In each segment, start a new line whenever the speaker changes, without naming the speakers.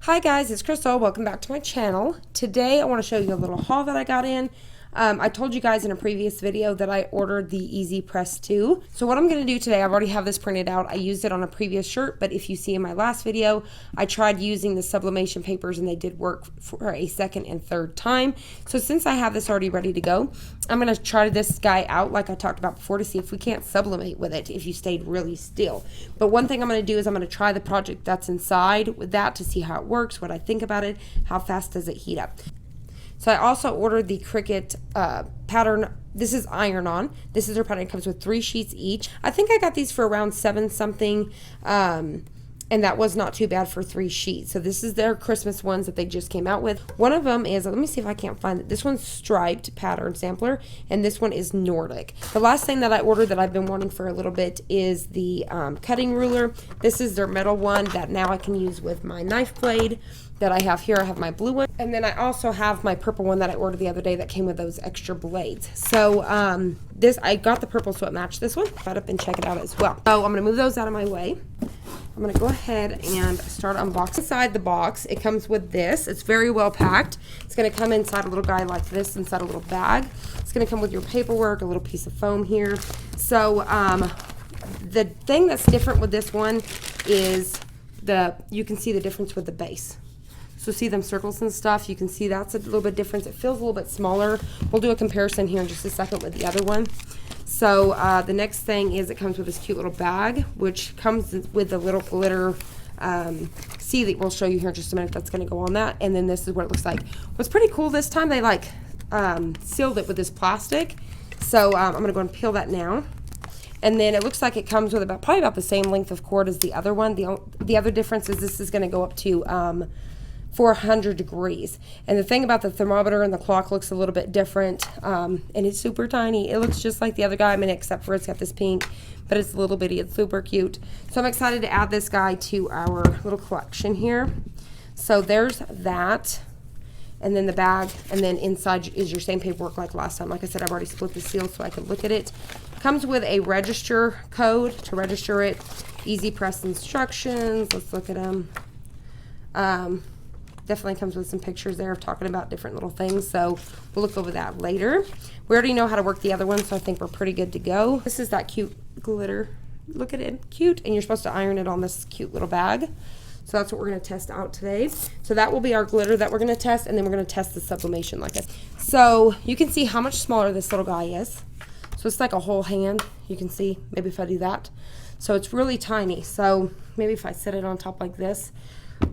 Hi guys, it's Crystal. Welcome back to my channel. Today I want to show you a little haul that I got in. I told you guys in a previous video that I ordered the Easypress 2. So what I'm going to do today, I already have this printed out. I used it on a previous shirt, but if you see in my last video, I tried using the sublimation papers and they did work for a second and third time. So since I have this already ready to go, I'm going to try this guy out like I talked about before to see if we can't sublimate with it if you stayed really still. But one thing I'm going to do is I'm going to try the project that's inside with that to see how it works, what I think about it, how fast does it heat up. So I also ordered the Cricut pattern. This is iron-on. This is their pattern. It comes with 3 sheets each. I think I got these for around $7 something, and that was not too bad for 3 sheets. So this is their Christmas ones that they just came out with. One of them is, let me see if I can't find it. This one's striped pattern sampler, and this one is Nordic. The last thing that I ordered that I've been wanting for a little bit is the cutting ruler. This is their metal one that now I can use with my knife blade that I have here. I have my blue one, and then I also have my purple one that I ordered the other day that came with those extra blades. So I got the purple so it matched this one. Cut up and check it out as well. So I'm gonna move those out of my way. I'm gonna go ahead and start unboxing. Inside the box, it comes with this. It's very well packed. It's gonna come inside a little guy like this, inside a little bag. It's gonna come with your paperwork, a little piece of foam here. So the thing that's different with this one is you can see the difference with the base. So see them circles and stuff, you can see that's a little bit different. It feels a little bit smaller. We'll do a comparison here in just a second with the other one. So the next thing is it comes with this cute little bag, which comes with a little glitter see that we'll show you here in just a minute. That's going to go on that. And then this is what it looks like. What's pretty cool this time, they like sealed it with this plastic. So I'm going to go and peel that now. And then it looks like it comes with probably about the same length of cord as the other one. The other difference is this is going to go up to 400 degrees. And the thing about the thermometer and the clock looks a little bit different, and it's super tiny. It looks just like the other guy, I mean, except for it's got this pink, but it's a little bitty. It's super cute. So I'm excited to add this guy to our little collection here. So there's that, and then the bag, and then inside is your same paperwork like last time. Like I said, I've already split the seal so I can look at it. Comes with a register code to register it. Easypress instructions. Let's look at them. Definitely comes with some pictures there of talking about different little things, so we'll look over that later. We already know how to work the other one, so I think we're pretty good to go. This is that cute glitter. Look at it, cute, and you're supposed to iron it on this cute little bag. So that's what we're going to test out today. So that will be our glitter that we're going to test, and then we're going to test the sublimation like this. So you can see how much smaller this little guy is. So it's like a whole hand. You can see, maybe if I do that. So it's really tiny. So maybe if I set it on top like this.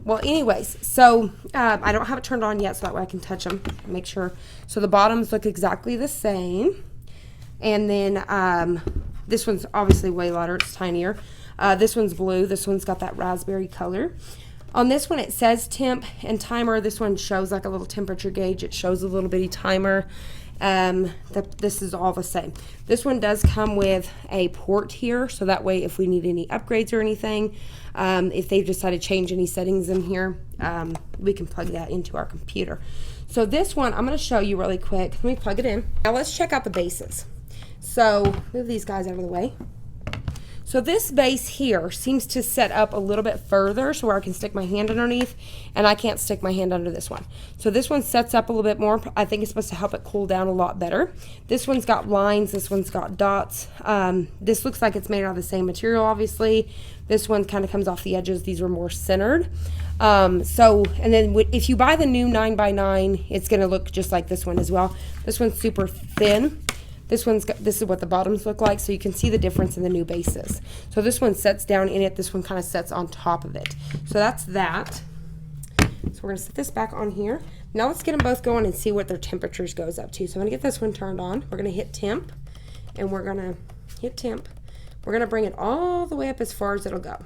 Well, anyways, so I don't have it turned on yet, so that way I can touch them, make sure. So the bottoms look exactly the same. And then this one's obviously way lighter, it's tinier. This one's blue, this one's got that raspberry color. On this one, it says temp and timer. This one shows like a little temperature gauge. It shows a little bitty timer. This is all the same. This one does come with a port here, so that way if we need any upgrades or anything, if they decide to change any settings in here, we can plug that into our computer. So this one, I'm going to show you really quick. Let me plug it in. Now let's check out the bases. So move these guys out of the way. So this base here seems to set up a little bit further so where I can stick my hand underneath, and I can't stick my hand under this one. So this one sets up a little bit more. I think it's supposed to help it cool down a lot better. This one's got lines, this one's got dots. This looks like it's made out of the same material, obviously. This one kind of comes off the edges. These are more centered. And then if you buy the new 9x9, it's gonna look just like this one as well. This one's super thin. This is what the bottoms look like, so you can see the difference in the new bases. So this one sets down in it, this one kind of sets on top of it. So that's that. So we're gonna set this back on here. Now let's get them both going and see what their temperatures goes up to. So I'm gonna get this one turned on. We're gonna hit temp, and we're gonna hit temp. We're gonna bring it all the way up as far as it'll go.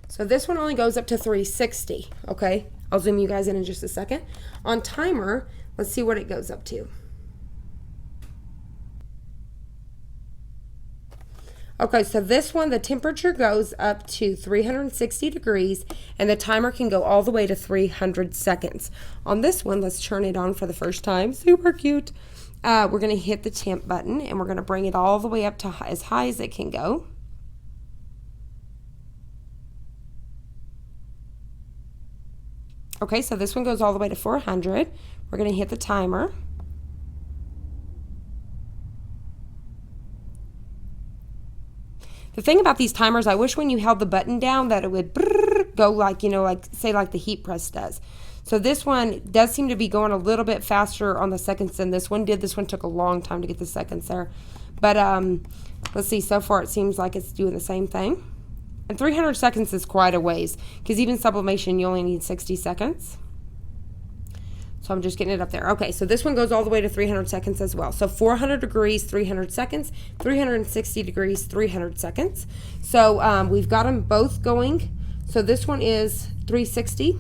So this one only goes up to 360, okay? I'll zoom you guys in just a second. On timer, let's see what it goes up to. Okay, so this one, the temperature goes up to 360 degrees, and the timer can go all the way to 300 seconds. On this one, let's turn it on for the first time. Super cute. We're going to hit the temp button, and we're going to bring it all the way up to as high as it can go. Okay, so this one goes all the way to 400. We're going to hit the timer. The thing about these timers, I wish when you held the button down that it would go like, you know, like say like the heat press does. So this one does seem to be going a little bit faster on the seconds than this one did. This one took a long time to get the seconds there. But let's see, so far it seems like it's doing the same thing. And 300 seconds is quite a ways, because even sublimation, you only need 60 seconds. So I'm just getting it up there. Okay, so this one goes all the way to 300 seconds as well. So 400 degrees, 300 seconds, 360 degrees, 300 seconds. So we've got them both going. So this one is 360.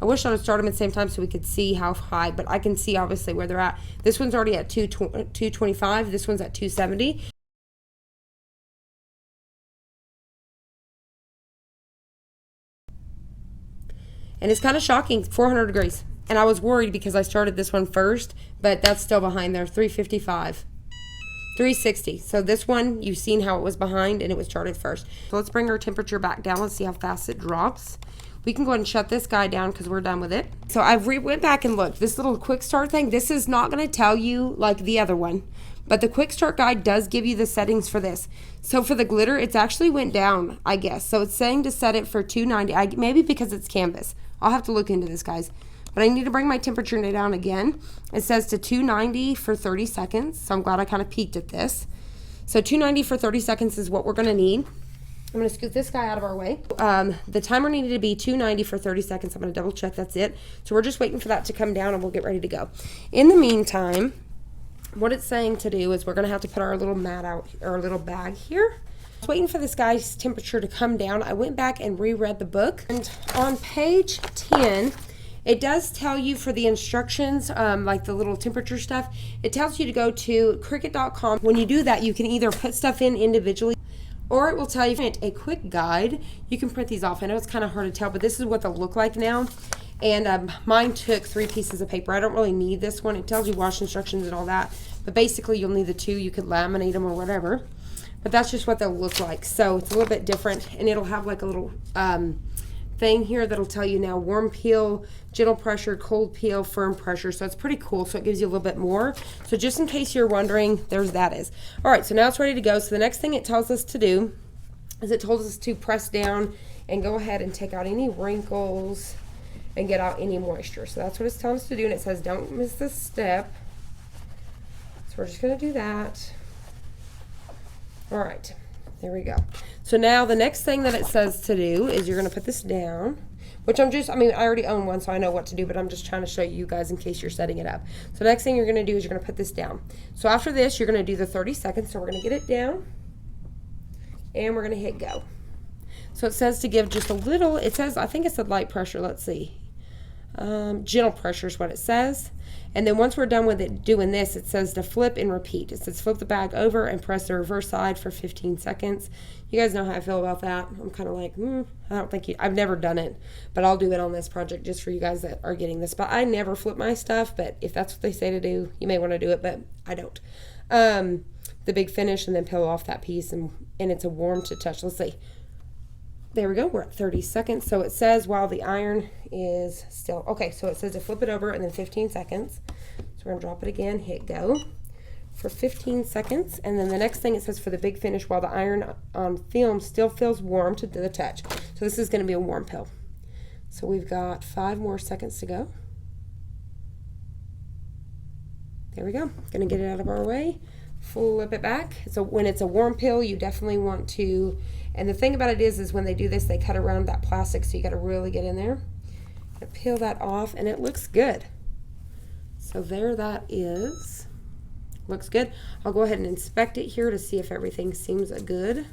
I wish I would start them at the same time so we could see how high, but I can see obviously where they're at. This one's already at 225. This one's at 270. And it's kind of shocking, 400 degrees. And I was worried because I started this one first, but that's still behind there, 355. 360. So this one, you've seen how it was behind and it was started first. So let's bring our temperature back down. Let's see how fast it drops. We can go ahead and shut this guy down because we're done with it. So I went back and looked. This little quick start thing, this is not going to tell you like the other one. But the quick start guide does give you the settings for this. So for the glitter, it's actually went down, I guess. So it's saying to set it for 290. Maybe because it's canvas. I'll have to look into this, guys. But I need to bring my temperature down again. It says to 290 for 30 seconds. So I'm glad I kind of peeked at this. So 290 for 30 seconds is what we're going to need. I'm going to scoot this guy out of our way. The timer needed to be 290 for 30 seconds. I'm going to double check that's it. So we're just waiting for that to come down and we'll get ready to go. In the meantime, what it's saying to do is we're going to have to put our little mat out, or our little bag here. I was waiting for this guy's temperature to come down. I went back and reread the book. And on page 10, it does tell you for the instructions, like the little temperature stuff, it tells you to go to Cricut.com. When you do that, you can either put stuff in individually, or it will tell you a quick guide. You can print these off. I know it's kind of hard to tell, but this is what they'll look like now. And mine took 3 pieces of paper. I don't really need this one. It tells you wash instructions and all that. But basically, you'll need the 2. You could laminate them or whatever. But that's just what they'll look like. So it's a little bit different. And it'll have like a little thing here that'll tell you now warm peel, gentle pressure, cold peel, firm pressure. So it's pretty cool. So it gives you a little bit more. So just in case you're wondering, there's that is. All right, so now it's ready to go. So the next thing it tells us to do is it tells us to press down and go ahead and take out any wrinkles and get out any moisture. So that's what it's telling us to do. And it says don't miss this step. So we're just going to do that. All right. There we go. So now the next thing that it says to do is you're going to put this down, which I already own one, so I know what to do, but I'm just trying to show you guys in case you're setting it up. So next thing you're going to do is you're going to put this down. So after this, you're going to do the 30 seconds. So we're going to get it down and we're going to hit go. So it says to give just a little, it says, I think it's a light pressure. Let's see. Gentle pressure is what it says. And then once we're done with it doing this, it says to flip and repeat. It says flip the bag over and press the reverse side for 15 seconds. You guys know how I feel about that. I'm kind of like, I don't think I've never done it, but I'll do it on this project just for you guys that are getting this. But I never flip my stuff, but if that's what they say to do, you may want to do it, but I don't. The big finish and then peel off that piece, and it's a warm to touch. Let's see. There we go, we're at 30 seconds. So it says while the iron is still, okay, so it says to flip it over and then 15 seconds. So we're gonna drop it again, hit go for 15 seconds. And then the next thing it says for the big finish while the iron on film still feels warm to the touch. So this is gonna be a warm peel. So we've got 5 more seconds to go. There we go, gonna get it out of our way. Flip it back. So when it's a warm peel, you definitely want to, and the thing about it is when they do this, they cut around that plastic, so you got to really get in there. Peel that off, and it looks good. So there that is. Looks good. I'll go ahead and inspect it here to see if everything seems good.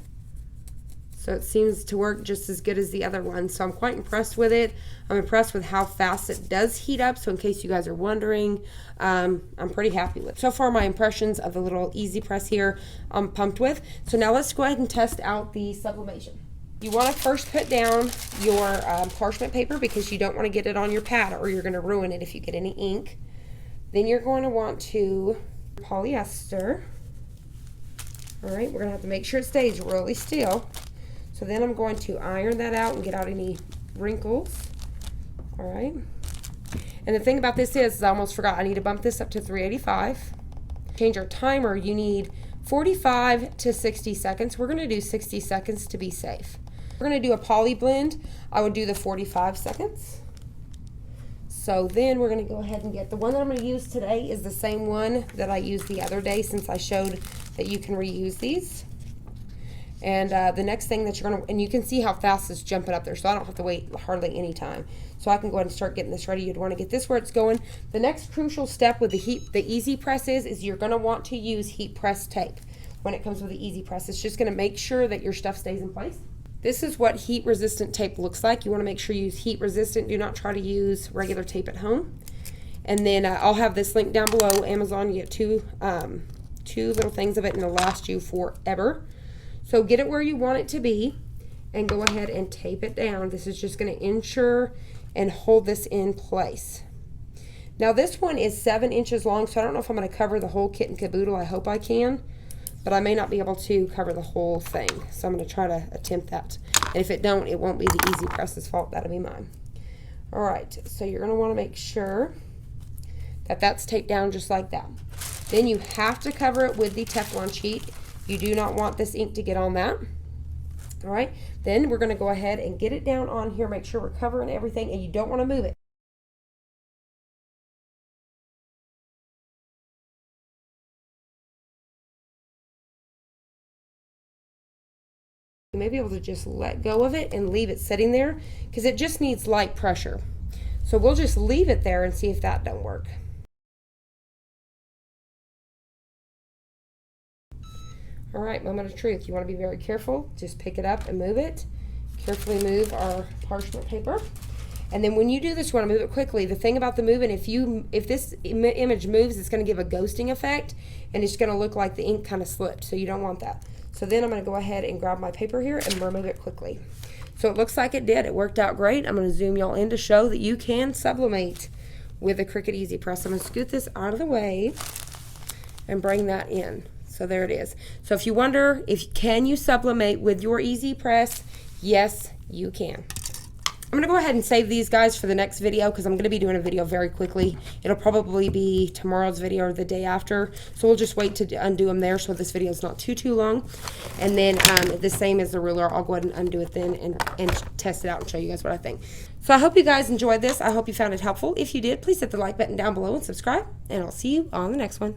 So it seems to work just as good as the other one. So I'm quite impressed with it. I'm impressed with how fast it does heat up. So in case you guys are wondering, I'm pretty happy with it. So far my impressions of the little Easypress here, I'm pumped with. So now let's go ahead and test out the sublimation. You want to first put down your parchment paper because you don't want to get it on your pad or you're going to ruin it if you get any ink. Then you're going to want to polyester. All right, we're going to have to make sure it stays really still. So then I'm going to iron that out and get out any wrinkles All right. And the thing about this is I almost forgot, I need to bump this up to 385. Change our timer, you need 45 to 60 seconds. We're going to do 60 seconds to be safe. We're going to do a poly blend. I would do the 45 seconds. So then we're going to go ahead and get the one that I'm going to use today is the same one that I used the other day, since I showed that you can reuse these. And the next thing that you're going to, and you can see how fast it's jumping up there, so I don't have to wait hardly any time. So I can go ahead and start getting this ready. You'd want to get this where it's going. The next crucial step with the Easypress is you're going to want to use heat press tape when it comes with the Easypress. It's just going to make sure that your stuff stays in place. This is what heat resistant tape looks like. You want to make sure you use heat resistant. Do not try to use regular tape at home. And then I'll have this link down below. Amazon, you get two little things of it, and it'll last you forever. So get it where you want it to be and go ahead and tape it down. This is just going to ensure and hold this in place. Now this one is 7 inches long, so I don't know if I'm going to cover the whole kit and caboodle. I hope I can, but I may not be able to cover the whole thing. So I'm going to try to attempt that. And if it don't, it won't be the Easypress's fault. That'll be mine. All right, so you're going to want to make sure that that's taped down just like that. Then you have to cover it with the Teflon sheet. You do not want this ink to get on that. All right, then we're going to go ahead and get it down on here. Make sure we're covering everything, and you don't want to move it. You may be able to just let go of it and leave it sitting there because it just needs light pressure. So we'll just leave it there and see if that don't work. All right, moment of truth. You want to be very careful. Just pick it up and move it. Carefully move our parchment paper. And then when you do this, you want to move it quickly. The thing about the moving, if this image moves, it's going to give a ghosting effect, and it's going to look like the ink kind of slipped. So you don't want that. So then I'm going to go ahead and grab my paper here and remove it quickly. So it looks like it did. It worked out great. I'm going to zoom y'all in to show that you can sublimate with the Cricut Easypress. I'm going to scoot this out of the way and bring that in. So there it is. So if you wonder, can you sublimate with your Easypress? Yes, you can. I'm going to go ahead and save these guys for the next video because I'm going to be doing a video very quickly. It'll probably be tomorrow's video or the day after. So we'll just wait to undo them there so this video is not too long. And then the same as the ruler, I'll go ahead and undo it then and test it out and show you guys what I think. So I hope you guys enjoyed this. I hope you found it helpful. If you did, please hit the like button down below and subscribe. And I'll see you on the next one.